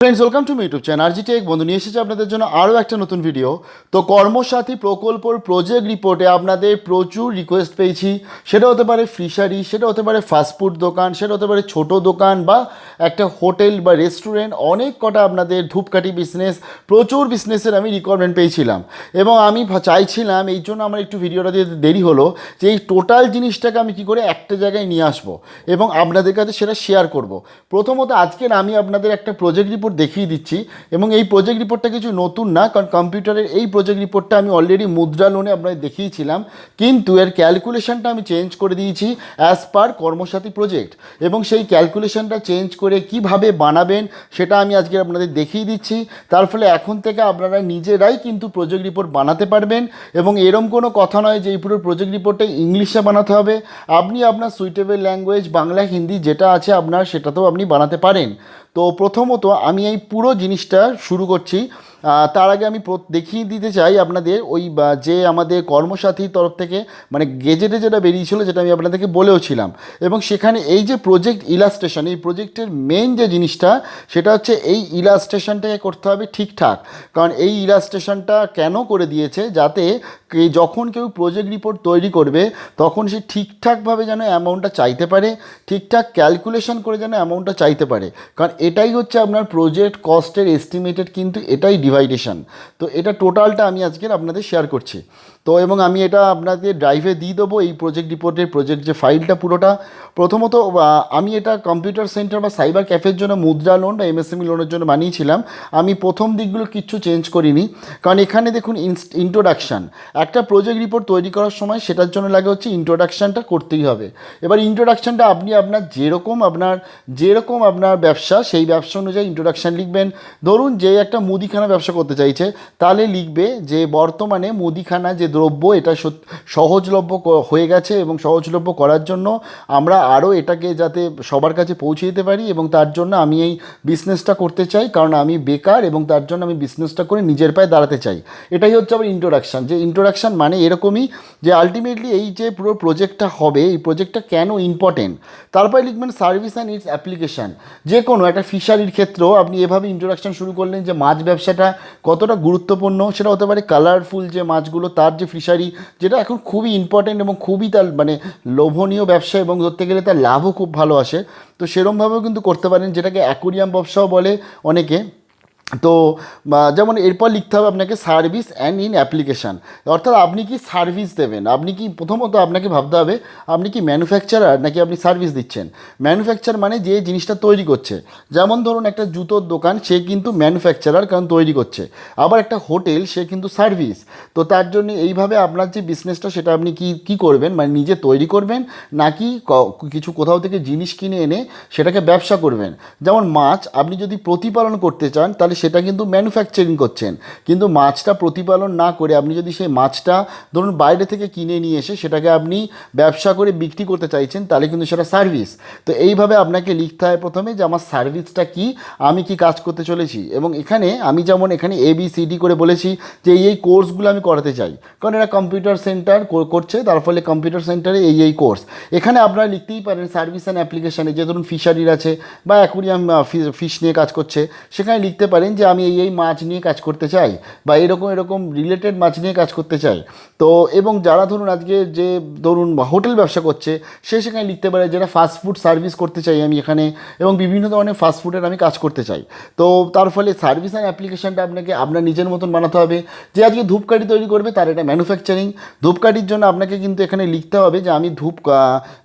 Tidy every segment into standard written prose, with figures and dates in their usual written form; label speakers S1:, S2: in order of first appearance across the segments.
S1: Friends, welcome to my YouTube channel RG tech. বন্ধু নিয়ে এসেছে আপনাদের জন্য আরও একটা নতুন ভিডিও। তো কর্মসাথী প্রকল্পর প্রজেক্ট রিপোর্টে আপনাদের প্রচুর রিকোয়েস্ট পেয়েছি। সেটা হতে পারে ফিশারি, সেটা হতে পারে ফাস্টফুড দোকান, সেটা হতে পারে ছোট দোকান বা একটা হোটেল বা রেস্টুরেন্ট, অনেক কটা আপনাদের ধূপকাঠি বিজনেস, প্রচুর বিজনেসের আমি রিকোয়ারমেন্ট পেয়েছিলাম। এবং আমি চাইছিলাম, এই জন্য আমার একটু ভিডিওটা দিয়ে দেরি হলো, যে এই টোটাল জিনিসটাকে আমি কী করে একটা জায়গায় নিয়ে আসবো এবং আপনাদের কাছে সেটা শেয়ার করব। প্রথমত আজকের আমি আপনাদের একটা প্রজেক্ট রিপোর্ট দেখিয়ে দিচ্ছি, এবং এই প্রজেক্ট রিপোর্টটা কিছু নতুন না, কারণ কম্পিউটারের এই প্রজেক্ট রিপোর্টটা আমি অলরেডি মুদ্রা লোনে আপনাদের দেখিয়েছিলাম, কিন্তু এর ক্যালকুলেশনটা আমি চেঞ্জ করে দিয়েছি অ্যাজ পার কর্মসাথী প্রজেক্ট। এবং সেই ক্যালকুলেশনটা চেঞ্জ করে কিভাবে বানাবেন সেটা আমি আজকে আপনাদের দেখিয়ে দিচ্ছি। তার ফলে এখন থেকে আপনারা নিজেরাই কিন্তু প্রজেক্ট রিপোর্ট বানাতে পারবেন, এবং এরম কোনো কথা নয় যে এই পুরো প্রজেক্ট রিপোর্টটা ইংলিশে বানাতে হবে। আপনি আপনার সুইটেবল ল্যাঙ্গুয়েজ বাংলা হিন্দি যেটা আছে আপনার, সেটাতেও আপনি বানাতে পারেন। তো প্রথমত আমি এই পুরো জিনিসটা শুরু করছি। তার আগে আমি দেখিয়ে দিতে চাই আপনাদের ওই যে আমাদের কর্মসাথীর তরফ থেকে মানে গেজেটে যেটা বেরিয়েছিল, যেটা আমি আপনাদেরকে বলেও ছিলাম, এবং সেখানে এই যে প্রজেক্ট ইলাস্ট্রেশন, এই প্রজেক্টের মেন যে জিনিসটা সেটা হচ্ছে এই ইলাস্ট্রেশনটাকে করতে হবে ঠিকঠাক। কারণ এই ইলাস্ট্রেশনটা কেন করে দিয়েছে, যাতে যখন কেউ প্রজেক্ট রিপোর্ট তৈরি করবে তখন সে ঠিকঠাকভাবে যেন অ্যামাউন্টটা চাইতে পারে, ঠিকঠাক ক্যালকুলেশন করে যেন অ্যামাউন্টটা চাইতে পারে। কারণ এটাই হচ্ছে আপনার প্রজেক্ট কস্টের এস্টিমেটেড, কিন্তু এটাই ডিভাইডেশন। তো এটা টোটালটা আমি আজকের আপনাদের শেয়ার করছি। তো এবং আমি এটা আপনাদের ড্রাইভে দিয়ে দেবো, এই প্রজেক্ট রিপোর্টের প্রজেক্ট যে ফাইলটা পুরোটা। প্রথমত আমি এটা কম্পিউটার সেন্টার বা সাইবার ক্যাফের জন্য মুদ্রা লোন বা এমএসএমই লোনের জন্য বানিয়েছিলাম। আমি প্রথম দিকগুলো কিচ্ছু চেঞ্জ করিনি, কারণ এখানে দেখুন ইন্ট্রোডাকশান, একটা প্রজেক্ট রিপোর্ট তৈরি করার সময় সেটার জন্য লাগে হচ্ছে ইন্ট্রোডাকশানটা করতেই হবে। এবার ইন্ট্রোডাকশানটা আপনি আপনার যেরকম আপনার ব্যবসা, সেই ব্যবসা অনুযায়ী ইন্ট্রোডাকশান লিখবেন। ধরুন যে একটা মুদিখানা ব্যবসা করতে চাইছে, তাহলে লিখবে যে বর্তমানে মুদিখানা যে দ্রব্য, এটা সহজলভ্য হয়ে গেছে, এবং সহজলভ্য করার জন্য আমরা আরও এটাকে যাতে সবার কাছে পৌঁছে দিতে পারি, এবং তার জন্য আমি এই বিজনেসটা করতে চাই, কারণ আমি বেকার এবং তার জন্য আমি বিজনেসটা করে নিজের পায়ে দাঁড়াতে চাই। এটাই হচ্ছে আমার ইন্ট্রোডাকশান। যে ইন্ট্রোডাকশান মানে এরকমই যে আলটিমেটলি এই যে পুরো প্রজেক্টটা হবে, এই প্রজেক্টটা কেন ইম্পর্টেন্ট। তারপরে লিখবেন সার্ভিস অ্যান্ড ইটস অ্যাপ্লিকেশান। যে কোনো একটা ফিশারির ক্ষেত্রেও আপনি এভাবে ইন্ট্রোডাকশান শুরু করলেন যে মাছ ব্যবসাটা কতটা গুরুত্বপূর্ণ। সেটা হতে পারে কালারফুল যে মাছগুলো, তার যে ফিশারি, যেটা এখন খুবই ইম্পর্টেন্ট এবং খুবই তার মানে লোভনীয় ব্যবসা, এবং ধরতে গেলে তার লাভও খুব ভালো আসে। তো সেরমভাবেও কিন্তু করতে পারেন, যেটাকে অ্যাকোরিয়াম ব্যবসাও বলে অনেকে। তো যেমন এরপর লিখতে হবে আপনাকে সার্ভিস অ্যান্ড ইন অ্যাপ্লিকেশান, অর্থাৎ আপনি কি সার্ভিস দেবেন। আপনি কি প্রথমত আপনাকে ভাবতে হবে আপনি কি ম্যানুফ্যাকচারার নাকি আপনি সার্ভিস দিচ্ছেন। ম্যানুফ্যাকচার মানে যে জিনিসটা তৈরি করছে, যেমন ধরুন একটা জুতোর দোকান, সে কিন্তু ম্যানুফ্যাকচারার, কারণ তৈরি করছে। আবার একটা হোটেল, সে কিন্তু সার্ভিস। তো তার জন্য এইভাবে আপনার যে বিজনেসটা, সেটা আপনি কি করবেন, মানে নিজে তৈরি করবেন নাকি কিছু কোথাও থেকে জিনিস কিনে এনে সেটাকে ব্যবসা করবেন। যেমন মাছ আপনি যদি প্রতিপালন করতে চান, তাহলে সেটা কিন্তু ম্যানুফ্যাকচারিং করছেন। কিন্তু মাছটা প্রতিপালন না করে আপনি যদি সেই মাছটা ধরুন বাইরে থেকে কিনে নিয়ে এসে সেটাকে আপনি ব্যবসা করে বিক্রি করতে চাইছেন, তাহলে কিন্তু সেটা সার্ভিস। তো এইভাবে আপনাকে লিখতে হয় প্রথমে যে আমার সার্ভিসটা কি, আমি কি কাজ করতে চলেছি। এবং এখানে আমি যেমন এখানে ABCD করে বলেছি যে এই কোর্সগুলো আমি করাতে চাই, কারণ এরা কম্পিউটার সেন্টার করছে, তার ফলে কম্পিউটার সেন্টারে এই কোর্স। এখানে আপনারা লিখতেই পারেন সার্ভিস অ্যান্ড অ্যাপ্লিকেশানে, যে ধরুন ফিশারির আছে বা অ্যাকুরিয়াম ফিশ নিয়ে কাজ করছে, সেখানে লিখতে পারেন যে আমি এই মাছ নিয়ে কাজ করতে চাই, বা এরকম রিলেটেড মাছ নিয়ে কাজ করতে চাই। তো এবং যারা ধরুন আজকে যে ধরুন হোটেল ব্যবসা করছে, সে সেখানে লিখতে পারে যেটা ফাস্টফুড সার্ভিস করতে চাই আমি এখানে, এবং বিভিন্ন ধরনের ফাস্টফুডের আমি কাজ করতে চাই। তো তার ফলে সার্ভিস অ্যান্ড অ্যাপ্লিকেশানটা আপনাকে আপনার নিজের মতন বানাতে হবে। যে আজকে ধূপকাঠি তৈরি করবে, তার এটা ম্যানুফ্যাকচারিং। ধূপকাঠির জন্য আপনাকে কিন্তু এখানে লিখতে হবে যে আমি ধূপ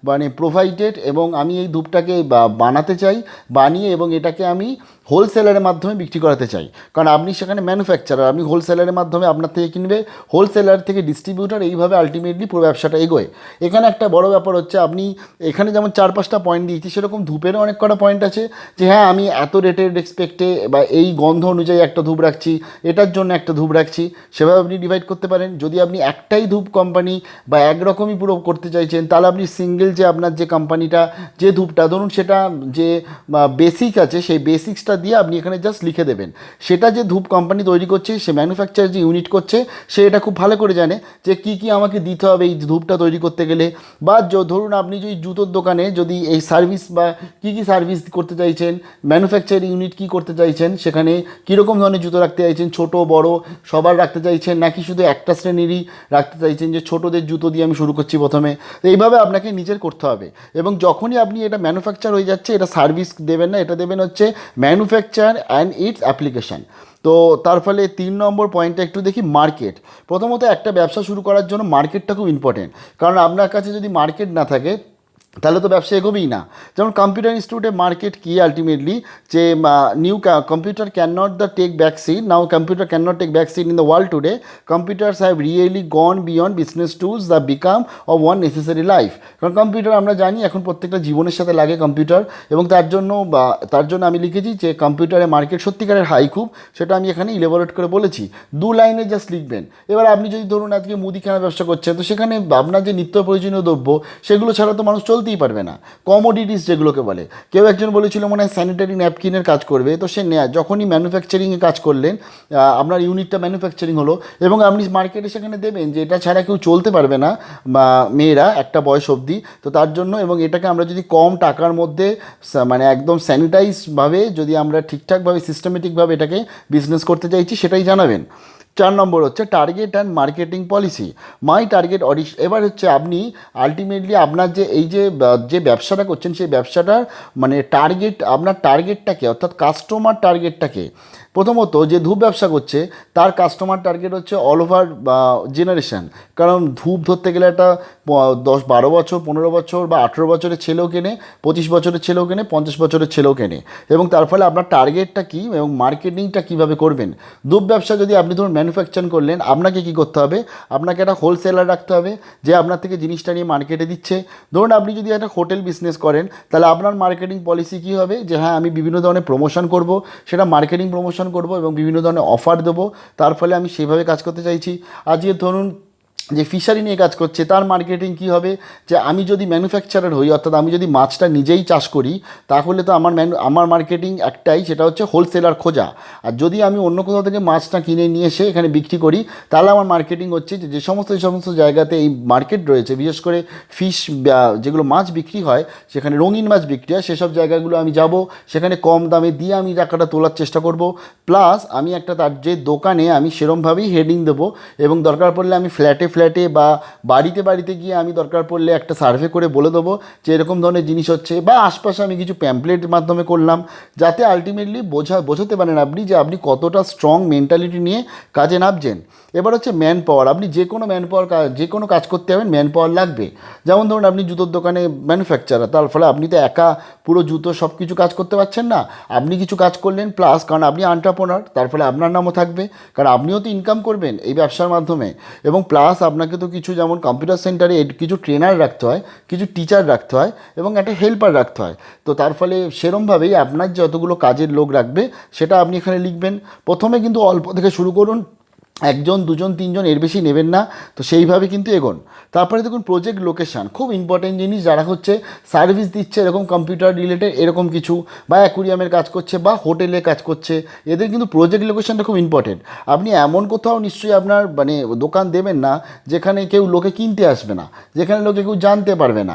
S1: মানে প্রোভাইডেড, এবং আমি এই ধূপটাকে বানাতে চাই, বানিয়ে এবং এটাকে আমি হোলসেলারের মাধ্যমে বিক্রি করাতে চাই। কারণ আপনি সেখানে ম্যানুফ্যাকচারার, আপনি হোলসেলারের মাধ্যমে আপনার থেকে কিনবে, হোলসেলার থেকে ডিস্ট্রিবিউটার, এইভাবে আলটিমেটলি পুরো ব্যবসাটা এগোয়। এখানে একটা বড় ব্যাপার হচ্ছে, আপনি এখানে যেমন 4-5টা পয়েন্ট দিয়েছি, সেরকম ধূপেরও অনেক কটা পয়েন্ট আছে যে হ্যাঁ আমি এত রেটের রেসপেক্টে বা এই গন্ধ অনুযায়ী একটা ধূপ রাখছি, এটার জন্য একটা ধূপ রাখছি, সেভাবে আপনি ডিভাইড করতে পারেন। যদি আপনি একটাই ধূপ কোম্পানি বা একরকমই পুরো করতে চাইছেন, তাহলে আপনি সিঙ্গেল যে আপনার যে কোম্পানিটা, যে ধূপটা ধরুন সেটা যে বেসিক আছে, সেই বেসিক্সটা দিয়ে আপনি এখানে জাস্ট লিখে দেবেন। দেবেন। সেটা যে ধূপ কোম্পানি তৈরি করছে, সে ম্যানুফ্যাকচার যে ইউনিট করছে, সে এটা খুব ভালো করে জানে যে কী কী আমাকে দিতে হবে এই ধূপটা তৈরি করতে গেলে। বা ধরুন আপনি যদি জুতোর দোকানে যদি এই সার্ভিস বা কী কী সার্ভিস করতে চাইছেন, ম্যানুফ্যাকচার ইউনিট কী করতে চাইছেন, সেখানে কীরকম ধরনের জুতো রাখতে চাইছেন, ছোট বড় সবার রাখতে চাইছেন, নাকি শুধু একটা শ্রেণীরই রাখতে চাইছেন যে ছোটোদের জুতো দিয়ে আমি শুরু করছি প্রথমে। তো এইভাবে আপনাকে নিজের করতে হবে। এবং যখনই আপনি এটা ম্যানুফ্যাকচার হয়ে যাচ্ছে, এটা সার্ভিস দেবেন না, এটা দেবেন হচ্ছে ম্যানুফ্যাকচার অ্যান্ড ইটস অ্যাপ্লিকেশান। তো তার ফলে 3 নম্বর পয়েন্টটা একটু দেখি, মার্কেট। প্রথমত একটা ব্যবসা শুরু করার জন্য মার্কেটটা খুব ইম্পর্টেন্ট, কারণ আপনার কাছে যদি মার্কেট না থাকে তাহলে তো ব্যবসা এগোবেই না। যেমন কম্পিউটার ইনস্টিটিউটে মার্কেট কি আলটিমেটলি, যে new computer can not the take back seat, now computer can not take back seat in the world today, computers have really gone beyond business tools the become of one necessary life. কারণ computer আমরা জানি এখন প্রত্যেকটা জীবনের সাথে লাগে computer, এবং তার জন্য আমি লিখেছি যে কম্পিউটারের মার্কেট সত্যিকারের হাই খুব, সেটা আমি এখানে ইলেবোরেট করে বলেছি। 2 লাইনে জাস্ট লিখবেন। এবার আপনি যদি ধরুন আজকে মুদিখানা ব্যবসা করছেন, তো সেখানে আপনার যে নিত্য প্রয়োজনীয় দ্রব্য সেগুলো ছাড়া তো মানুষ চলতেই পারবে না। কমোডিটিস যেগুলোকে বলে, কেউ একজন বলেছিল মনে হয় স্যানিটারি ন্যাপকিনের কাজ করবে, তো সে যখনই ম্যানুফ্যাকচারিংয়ে কাজ করলেন, আপনার ইউনিটটা ম্যানুফ্যাকচারিং হলো, এবং আপনি মার্কেটে সেখানে দেবেন যে এটা ছাড়া কেউ চলতে পারবে না বা মেয়েরা একটা বয়স অবধি। তো তার জন্য, এবং এটাকে আমরা যদি কম টাকার মধ্যে মানে একদম স্যানিটাইজভাবে যদি আমরা ঠিকঠাকভাবে সিস্টেমেটিকভাবে এটাকে বিজনেস করতে চাইছি, সেটাই জানাবেন। 4 নম্বর হচ্ছে target and marketing policy, my target audience. এবার হচ্ছে আপনি আলটিমেটলি আপনার যে এই যে ব্যবসাটা করছেন, সেই ব্যবসাটার মানে টার্গেট, আপনার টার্গেটটাকে, অর্থাৎ কাস্টমার টার্গেটটাকে। প্রথমত যে ধূপ ব্যবসা করছে তার কাস্টমার টার্গেট হচ্ছে অল ওভার জেনারেশান। কারণ ধূপ ধরতে গেলে একটা 10-12 বছর, 15 বছর বা 18 বছরের ছেলেও কেনে, 25 বছরের ছেলেও কেনে, 50 বছরের ছেলেও কেনে। এবং তার ফলে আপনার টার্গেটটা কী এবং মার্কেটিংটা কীভাবে করবেন। ধূপ ব্যবসা যদি আপনি ধরুন ম্যানুফ্যাকচার করলেন, আপনাকে কী করতে হবে, আপনাকে একটা হোলসেলার রাখতে হবে যে আপনার থেকে জিনিসটা নিয়ে মার্কেটে দিচ্ছে। ধরুন আপনি যদি একটা হোটেল বিজনেস করেন, তাহলে আপনার মার্কেটিং পলিসি কী হবে, যে হ্যাঁ আমি বিভিন্ন ধরনের প্রমোশন করব, সেটা মার্কেটিং প্রমোশন করব এবং বিভিন্ন ধরনের অফার দেবো। তার ফলে আমি সেভাবে কাজ করতে চাইছি। আজকে ধরুন যে ফিশারি নিয়ে কাজ করছে, তার মার্কেটিং কী হবে, যে আমি যদি ম্যানুফ্যাকচারার হই, অর্থাৎ আমি যদি মাছটা নিজেই চাষ করি, তাহলে তো আমার মার্কেটিং একটাই, সেটা হচ্ছে হোলসেলার খোঁজা। আর যদি আমি অন্য কোথাও থেকে মাছটা কিনে নিয়ে এসে এখানে বিক্রি করি, তাহলে আমার মার্কেটিং হচ্ছে যে সমস্ত জায়গাতে এই মার্কেট রয়েছে, বিশেষ করে ফিশ যেগুলো মাছ বিক্রি হয়, সেখানে রঙিন মাছ বিক্রি হয়, সেসব জায়গাগুলো আমি যাব, সেখানে কম দামে দিয়ে আমি টাকাটা তোলার চেষ্টা করব। প্লাস আমি একটা তার যে দোকানে আমি সেরমভাবেই হেডিং দেবো, এবং দরকার পড়লে আমি ফ্ল্যাটে বা বাড়িতে গিয়ে আমি দরকার পড়লে একটা সার্ভে করে বলে দেবো যে এরকম ধরনের জিনিস হচ্ছে, বা আশপাশে আমি কিছু প্যাম্পলেটের মাধ্যমে করলাম, যাতে আলটিমেটলি বোঝাতে পারেন আপনি যে আপনি কতটা স্ট্রং মেন্টালিটি নিয়ে কাজে নামছেন। এবার হচ্ছে ম্যান পাওয়ার। আপনি যে কোনো কাজ করতে যাবেন, ম্যান পাওয়ার লাগবে। যেমন ধরুন আপনি জুতোর দোকানে ম্যানুফ্যাকচারার, তার ফলে আপনি তো একা পুরো জুতো সব কিছু কাজ করতে পারছেন না, আপনি কিছু কাজ করলেন, প্লাস কারণ আপনি এন্টারপ্রেনার, তার ফলে আপনার নামও থাকবে, কারণ আপনিও তো ইনকাম করবেন এই ব্যবসার মাধ্যমে। এবং প্লাস আপনাকে তো কিছু, যেমন কম্পিউটার সেন্টারে কিছু ট্রেনার রাখতে হয়, কিছু টিচার রাখতে হয়, এবং একটা হেল্পার রাখতে হয়। তো তার ফলে সেরমভাবেই আপনার যতগুলো কাজের লোক রাখবে সেটা আপনি এখানে লিখবেন। প্রথমে কিন্তু অল্প থেকে শুরু করুন, 1 জন 2 জন 3 জন, এর বেশি নেবেন না। তো সেইভাবে কিন্তু এগোন। তারপরে দেখুন প্রজেক্ট লোকেশান, খুব ইম্পর্টেন্ট জিনিস। যারা হচ্ছে সার্ভিস দিচ্ছে এরকম কম্পিউটার রিলেটেড এরকম কিছু, বা অ্যাকুরিয়ামের কাজ করছে বা হোটেলে কাজ করছে, এদের কিন্তু প্রজেক্ট লোকেশানটা খুব ইম্পর্টেন্ট। আপনি এমন কোথাও নিশ্চয়ই আপনার মানে দোকান দেবেন না যেখানে কেউ লোকে কিনতে আসবে না, যেখানে লোকে কেউ জানতে পারবে না।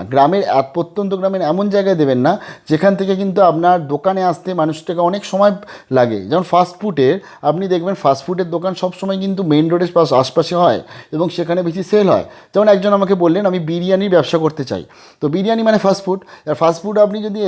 S1: প্রত্যন্ত গ্রামের এমন জায়গায় দেবেন না যেখান থেকে কিন্তু আপনার দোকানে আসতে মানুষটাকে অনেক সময় লাগে। যেমন ফাস্টফুডের, আপনি দেখবেন ফাস্টফুডের দোকান সবসময় কিন্তু মেইন রোডের আশপাশে হয় এবং সেখানে বেশি সেল হয়। যেমন একজন আমাকে বললেন আমি বিরিয়ানির ব্যবসা করতে চাই। তো বিরিয়ানি মানে ফাস্টফুড, আর ফাস্টফুড আপনি যদি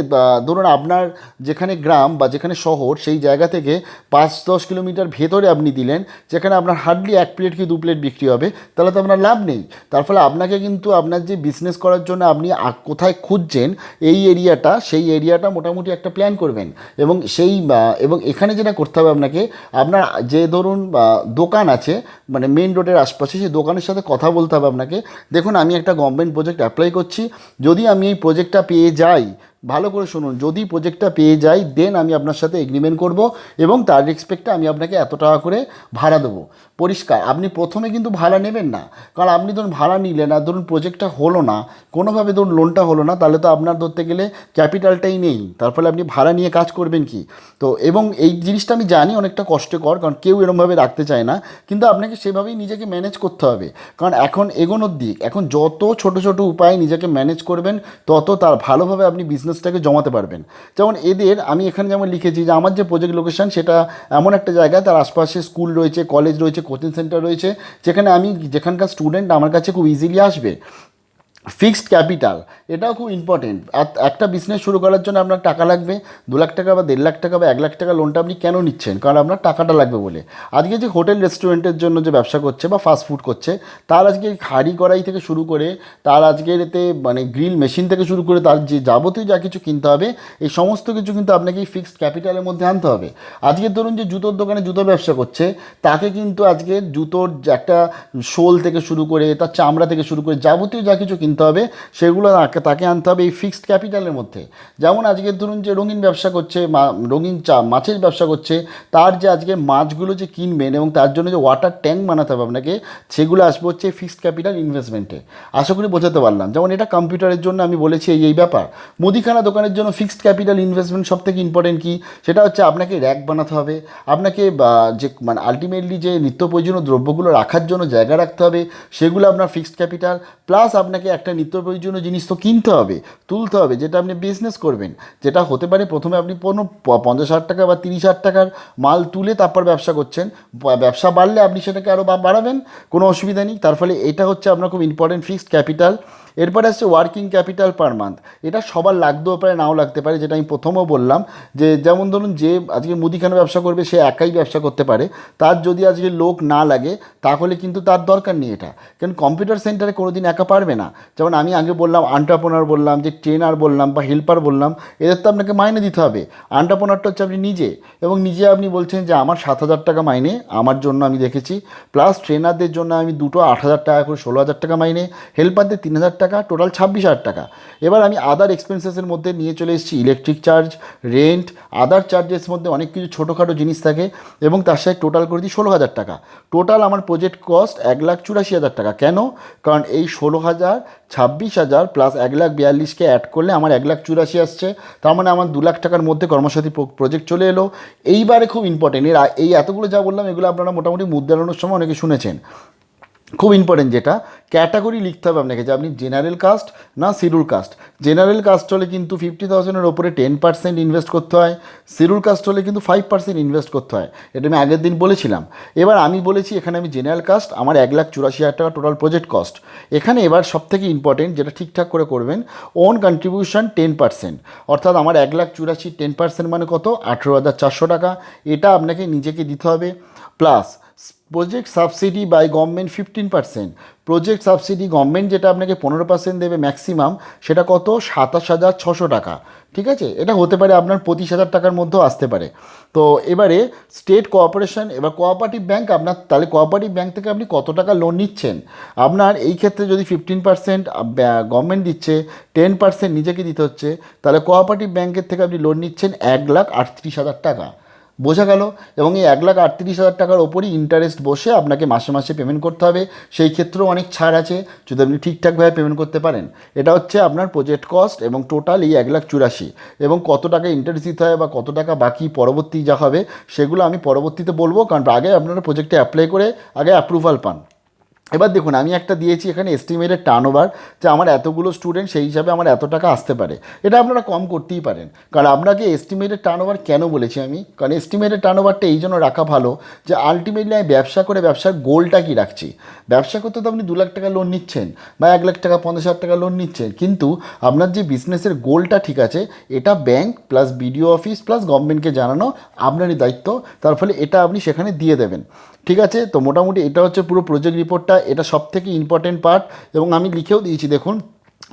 S1: ধরুন আপনার যেখানে গ্রাম বা যেখানে শহর, সেই জায়গা থেকে 5-10 কিলোমিটার ভেতরে আপনি দিলেন, যেখানে আপনার হার্ডলি 1 প্লেট কি 2 প্লেট বিক্রি হবে, তাহলে তো আপনার লাভ নেই। তার ফলে আপনাকে কিন্তু আপনার যে বিজনেস করার জন্য আপনি কোথায় খুঁজছেন এই এরিয়াটা, সেই এরিয়াটা মোটামুটি একটা প্ল্যান করবেন। এবং এখানে যেটা করতে হবে আপনাকে, আপনার যে ধরুন দোকান আছে মানে মেইন রোডের আশপাশে, সেই দোকানের সাথে কথা বলতে হবে আপনাকে। দেখুন আমি একটা গভর্নমেন্ট প্রজেক্ট অ্যাপ্লাই করছি, যদি আমি এই প্রজেক্টটা পেয়ে যাই ভালো করে শুনুন, যদি প্রজেক্টটা পেয়ে যাই দেন আমি আপনার সাথে এগ্রিমেন্ট করব এবং তার রেসপেক্টে আমি আপনাকে এত টাকা করে ভাড়া দেবো। পরিষ্কার, আপনি প্রথমে কিন্তু ভাড়া নেবেন না, কারণ আপনি ধরুন ভাড়া নিলেন আর ধরুন প্রজেক্টটা হলো না, কোনোভাবে ধরুন লোনটা হলো না, তাহলে তো আপনার ধরতে গেলে ক্যাপিটালটাই নেই, তার ফলে আপনি ভাড়া নিয়ে কাজ করবেন কি? তো এবং এই জিনিসটা আমি জানি অনেকটা কষ্টকর, কারণ কেউ এরমভাবে রাখতে চায় না, কিন্তু আপনাকে সেভাবেই নিজেকে ম্যানেজ করতে হবে, কারণ এখন এগোনোর দিক, এখন যত ছোট ছোট উপায়ে নিজেকে ম্যানেজ করবেন তত তার ভালোভাবে আপনি বিজনেসটাকে জমাতে পারবেন। যেমন এদের আমি এখানে যেমন লিখেছি যে আমার যে প্রজেক্ট লোকেশন সেটা এমন একটা জায়গায়, তার আশপাশে স্কুল রয়েছে, কলেজ রয়েছে, কোচিং সেন্টার রয়েছে, যেখানে আমি যেখানকার স্টুডেন্ট আমার কাছে খুব ইজিলি আসবে। ফিক্সড ক্যাপিটাল, এটাও খুব ইম্পর্টেন্ট। একটা বিজনেস শুরু করার জন্য আপনার টাকা লাগবে 2 লাখ টাকা বা 1.5 লাখ টাকা বা 1 লাখ টাকা লোনটা আপনি কেন নিচ্ছেন? কারণ আপনার টাকাটা লাগবে বলে। আজকে যে হোটেল রেস্টুরেন্টের জন্য যে ব্যবসা করছে বা ফাস্টফুড করছে, তার আজকে হাঁড়ি কড়াই থেকে শুরু করে, তার আজকের এতে মানে গ্রিল মেশিন থেকে শুরু করে, তার যে যাবতীয় যা কিছু কিনতে হবে, এই সমস্ত কিছু কিন্তু আপনাকে এই ফিক্সড ক্যাপিটালের মধ্যে আনতে হবে। আজকে ধরুন যে জুতোর দোকানে জুতোর ব্যবসা করছে, তাকে কিন্তু আজকে জুতোর একটা শোল থেকে শুরু করে, তার চামড়া থেকে শুরু করে যাবতীয় যা কিছু কিনতে হবে সেগুলো তাকে আনতে হবে এই ফিক্সড ক্যাপিটালের মধ্যে। যেমন আজকে ধরুন যে রঙিন ব্যবসা করছে, রঙিন মাছের ব্যবসা করছে, তার যে আজকে মাছগুলো যে কিনবেন এবং তার জন্য যে ওয়াটার ট্যাঙ্ক বানাতে হবে আপনাকে, সেগুলো আসবে হচ্ছে ফিক্সড ক্যাপিটাল ইনভেস্টমেন্টে। আশা করি বোঝাতে পারলাম। যেমন এটা কম্পিউটারের জন্য আমি বলেছি এই ব্যাপার। মুদিখানা দোকানের জন্য ফিক্সড ক্যাপিটাল ইনভেস্টমেন্ট সব থেকে ইম্পর্টেন্ট কী? সেটা হচ্ছে আপনাকে র্যাক বানাতে হবে, আপনাকে যে মানে আলটিমেটলি যে নিত্য প্রয়োজনীয় দ্রব্যগুলো রাখার জন্য জায়গা রাখতে হবে, সেগুলো আপনার ফিক্সড ক্যাপিটাল। প্লাস আপনাকে একটা নিত্য প্রয়োজনীয় জিনিস তো কিনতে হবে, তুলতে হবে, যেটা আপনি বিজনেস করবেন, যেটা হতে পারে প্রথমে আপনি কোনো 50,000 টাকা বা 30,000 টাকার মাল তুলে তারপর ব্যবসা করছেন, ব্যবসা বাড়লে আপনি সেটাকে আরও বাড়াবেন, কোনো অসুবিধা নেই। তার ফলে এটা হচ্ছে আপনার খুব ইম্পর্টেন্ট ফিক্সড ক্যাপিটাল। এরপরে আসছে ওয়ার্কিং ক্যাপিটাল পার মান্থ। এটা সবার লাগতেও পারে, নাও লাগতে পারে, যেটা আমি প্রথমেও বললাম যে যেমন ধরুন যে আজকে মুদিখানা ব্যবসা করবে সে একাই ব্যবসা করতে পারে, তার যদি আজকে লোক না লাগে তাহলে কিন্তু তার দরকার নেই এটা, কারণ কম্পিউটার সেন্টারে কোনো দিন একা পারবে না। যেমন আমি আগে বললাম এন্টারপ্রেনার বললাম, যে ট্রেনার বললাম বা হেল্পার বললাম, এদের তো আপনাকে মাইনে দিতে হবে। এন্টারপ্রেনারটা হচ্ছে আপনি নিজে, এবং নিজে আপনি বলছেন যে আমার 7,000 টাকা মাইনে আমার জন্য আমি দেখেছি, প্লাস ট্রেনারদের জন্য আমি দুটো 8,000 টাকা করে 16,000 টাকা মাইনে, হেল্পারদের 3,000 টাকা, টোটাল 26,000 টাকা। এবার আমি আদার এক্সপেন্সেসের মধ্যে নিয়ে চলে এসেছি ইলেকট্রিক চার্জ, রেন্ট, আদার চার্জেস মধ্যে অনেক কিছু ছোটোখাটো জিনিস থাকে, এবং তার সাথে টোটাল করে দিই 16,000 টাকা। টোটাল আমার প্রজেক্ট কস্ট 1,84,000 টাকা। কেন? কারণ এই 16,000, 26,000 প্লাস 1,42,000কে অ্যাড করলে আমার 1,84,000 আসছে। তার মানে আমার 2 লাখ টাকার মধ্যে কর্মসাথী প্রজেক্ট চলে এলো। এইবারে খুব ইম্পর্টেন্ট, এই এতগুলো যা বললাম এগুলো আপনারা মোটামুটি মুদ্রানোর সময় অনেকে শুনেছেন। খুব ইম্পর্টেন্ট যেটা ক্যাটাগরি লিখতে হবে আপনাকে, যে আপনি জেনারেল কাস্ট না শিডিউল কাস্ট। জেনারেল কাস্ট হলে কিন্তু 50,000-এর ওপরে 10% ইনভেস্ট করতে হয়, শিডিউল কাস্ট হলে কিন্তু 5% ইনভেস্ট করতে হয়। এটা আমি আগের দিন বলেছিলাম। এবার আমি বলেছি এখানে আমি জেনারেল কাস্ট, আমার 1,84,000 টাকা টোটাল প্রজেক্ট কস্ট। এখানে এবার সবথেকে ইম্পর্টেন্ট যেটা ঠিকঠাক করে করবেন, ওন কন্ট্রিবিউশন 10%, অর্থাৎ আমার 1,84,000 10% মানে কত? 18,400 টাকা। এটা আপনাকে নিজেকে দিতে হবে। Plus project subsidy by government 15%। Project subsidy government যেটা আপনাকে 15% দেবে ম্যাক্সিমাম, সেটা কত? 27,600 টাকা। ঠিক আছে, এটা হতে পারে আপনার 25,000 টাকার মধ্যেও আসতে পারে। তো এবারে স্টেট কোঅপারেশন, এবার কোঅপারেটিভ ব্যাঙ্ক আপনার, তাহলে কোঅপারেটিভ ব্যাঙ্ক থেকে আপনি কত টাকা লোন নিচ্ছেন? আপনার এই ক্ষেত্রে যদি 15% গভর্নমেন্ট দিচ্ছে, 10% নিজেকে দিতে হচ্ছে, তাহলে কোঅপারেটিভ ব্যাঙ্কের থেকে আপনি লোন নিচ্ছেন 1,38,000 টাকা। বোঝা গেল? এবং এই 1,38,000 টাকার ওপরই ইন্টারেস্ট বসে আপনাকে মাসে মাসে পেমেন্ট করতে হবে। সেই ক্ষেত্রেও অনেক ছাড় আছে যদি আপনি ঠিকঠাকভাবে পেমেন্ট করতে পারেন। এটা হচ্ছে আপনার প্রজেক্ট কস্ট এবং টোটাল এই 1,84,000। এবং কত টাকা ইন্টারেস্ট দিতে হয় বা কত টাকা বাকি পরবর্তী যা হবে সেগুলো আমি পরবর্তীতে বলবো, কারণ আগে আপনারা প্রজেক্টে অ্যাপ্লাই করে আগে অ্যাপ্রুভাল পান। এবার দেখুন আমি একটা দিয়েছি এখানে এস্টিমেটেড টার্নওভার, যে আমার এতগুলো স্টুডেন্ট সেই হিসাবে আমার এত টাকা আসতে পারে। এটা আপনারা কম করতেই পারেন, কারণ আপনাকে এস্টিমেটেড টার্নওভার কেন বলেছি আমি, কারণ এস্টিমেটেড টার্নওভারটা এই জন্য রাখা ভালো যে আলটিমেটলি আমি ব্যবসা করে ব্যবসার গোলটা কী রাখছি। ব্যবসা করতে তো আপনি 2 লাখ টাকা লোন নিচ্ছেন বা 1,00,000 টাকা 50,000 টাকা লোন নিচ্ছেন, কিন্তু আপনার যে বিজনেসের গোলটা ঠিক আছে, এটা bank plus BDO office plus গভর্নমেন্টকে জানানো আপনারই দায়িত্ব। তার ফলে এটা আপনি সেখানে দিয়ে দেবেন। ঠিক আছে, তো মোটামুটি এটা হচ্ছে পুরো প্রজেক্ট রিপোর্টটা, এটা সবথেকে ইম্পর্টেন্ট পার্ট। এবং আমি লিখেও দিয়েছি দেখুন,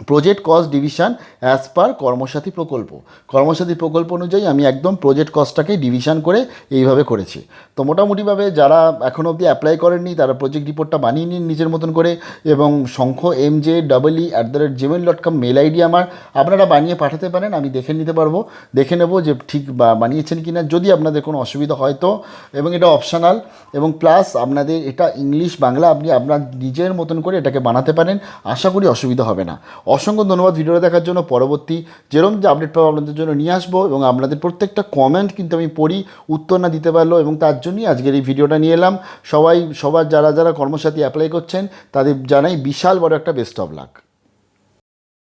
S1: project cost division as per Karmasathi প্রকল্প। কর্মসাথী প্রকল্প অনুযায়ী আমি একদম প্রজেক্ট কস্টটাকেই ডিভিশন করে এইভাবে করেছি। তো মোটামুটিভাবে যারা এখনও অবধি অ্যাপ্লাই করেননি তারা প্রজেক্ট রিপোর্টটা বানিয়ে নিন নিজের মতন করে, এবং MJ@gmail.com মেল আইডি আমার, আপনারা বানিয়ে পাঠাতে পারেন, আমি দেখে নিতে পারবো, দেখে নেব যে ঠিক বানিয়েছেন কি না। যদি আপনাদের কোনো অসুবিধা হয় তো, এবং এটা অপশনাল, এবং প্লাস আপনাদের এটা ইংলিশ বাংলা আপনি আপনার নিজের মতন করে এটাকে বানাতে পারেন, আশা করি অসুবিধা হবে না। অসংখ্য ধন্যবাদ ভিডিওটা দেখার জন্য। পরবর্তী যেরকম যে আপডেট পাবো আপনাদের জন্য নিয়ে আসবো, এবং আপনাদের প্রত্যেকটা কমেন্ট কিন্তু আমি পড়ি, উত্তর না দিতে পারলো, এবং তার জন্যই আজকের এই ভিডিওটা নিয়ে এলাম। সবার যারা যারা কর্মসাথী অ্যাপ্লাই করছেন তাদের জানাই বিশাল বড় একটা বেস্ট অফ লাক।